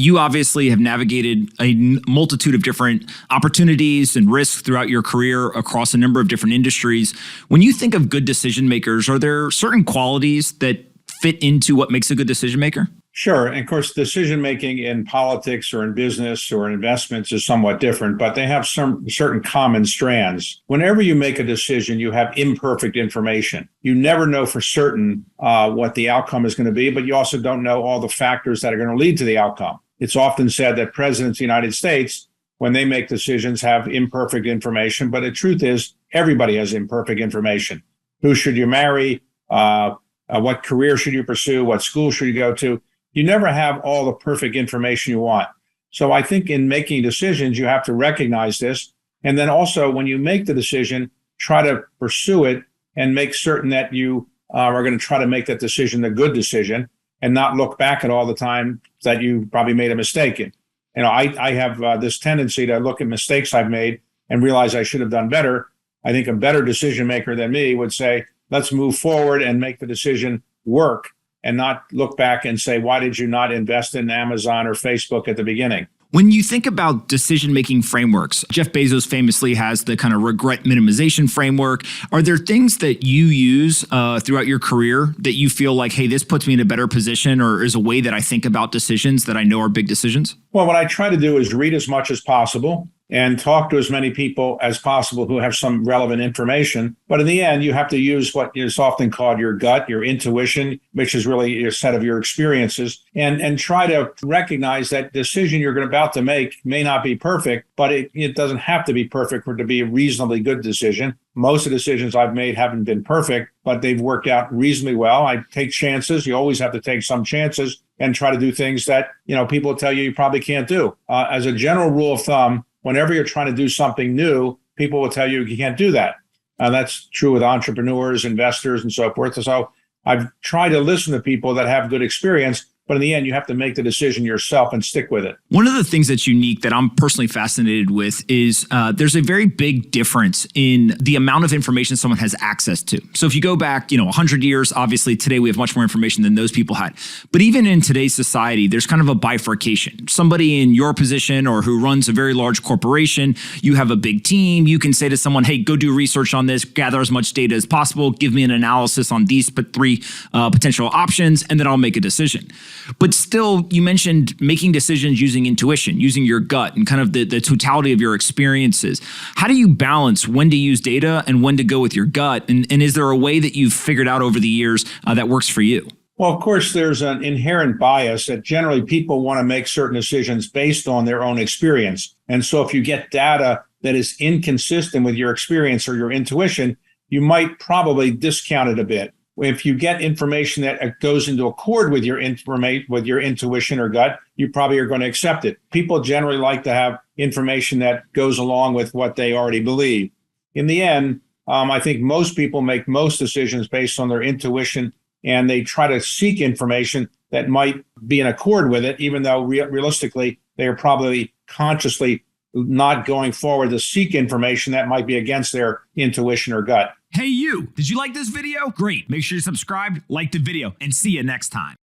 You obviously have navigated a multitude of different opportunities and risks throughout your career across a number of different industries. When you think of good decision makers, are there certain qualities that fit into what makes a good decision maker? Sure. And of course, decision making in politics or in business or in investments is somewhat different, but they have some certain common strands. Whenever you make a decision, you have imperfect information. You never know for certain what the outcome is going to be, but you also don't know all the factors that are going to lead to the outcome. It's often said that presidents of the United States, when they make decisions, have imperfect information. But the truth is, everybody has imperfect information. Who should you marry? What career should you pursue? What school should you go to? You never have all the perfect information you want. So I think in making decisions, you have to recognize this. And then also, when you make the decision, try to pursue it and make certain that you are going to try to make that decision a good decision and not look back at all the time that you probably made a mistake in. You know, I have this tendency to look at mistakes I've made and realize I should have done better. I think a better decision maker than me would say, let's move forward and make the decision work and not look back and say, why did you not invest in Amazon or Facebook at the beginning? When you think about decision-making frameworks, Jeff Bezos famously has the kind of regret minimization framework. Are there things that you use throughout your career that you feel like, hey, this puts me in a better position, or is a way that I think about decisions that I know are big decisions? Well, what I try to do is read as much as possible and talk to as many people as possible who have some relevant information. But in the end, you have to use what is often called your gut, your intuition, which is really a set of your experiences, and try to recognize that decision you're about to make may not be perfect, but it doesn't have to be perfect for it to be a reasonably good decision. Most of the decisions I've made haven't been perfect, but they've worked out reasonably well. I take chances. You always have to take some chances and try to do things that, people tell you probably can't do. As a general rule of thumb, whenever you're trying to do something new, people will tell you you can't do that. That's true with entrepreneurs, investors, and so forth. So I've tried to listen to people that have good experience, but in the end, you have to make the decision yourself and stick with it. One of the things that's unique that I'm personally fascinated with is there's a very big difference in the amount of information someone has access to. So if you go back, 100 years, obviously today we have much more information than those people had. But even in today's society, there's kind of a bifurcation. Somebody in your position or who runs a very large corporation, you have a big team. You can say to someone, hey, go do research on this, gather as much data as possible, give me an analysis on these three potential options, and then I'll make a decision. But still, you mentioned making decisions using intuition, using your gut and kind of the totality of your experiences. How do you balance when to use data and when to go with your gut? And is there a way that you've figured out over the years that works for you? Well, of course, there's an inherent bias that generally people want to make certain decisions based on their own experience. And so if you get data that is inconsistent with your experience or your intuition, you might probably discount it a bit. If you get information that goes into accord with your intuition or gut, you probably are going to accept it. People generally like to have information that goes along with what they already believe. In the end, I think most people make most decisions based on their intuition, and they try to seek information that might be in accord with it, even though realistically, they are probably consciously not going forward to seek information that might be against their intuition or gut. Hey, you, did you like this video? Great. Make sure you subscribe, like the video, and see you next time.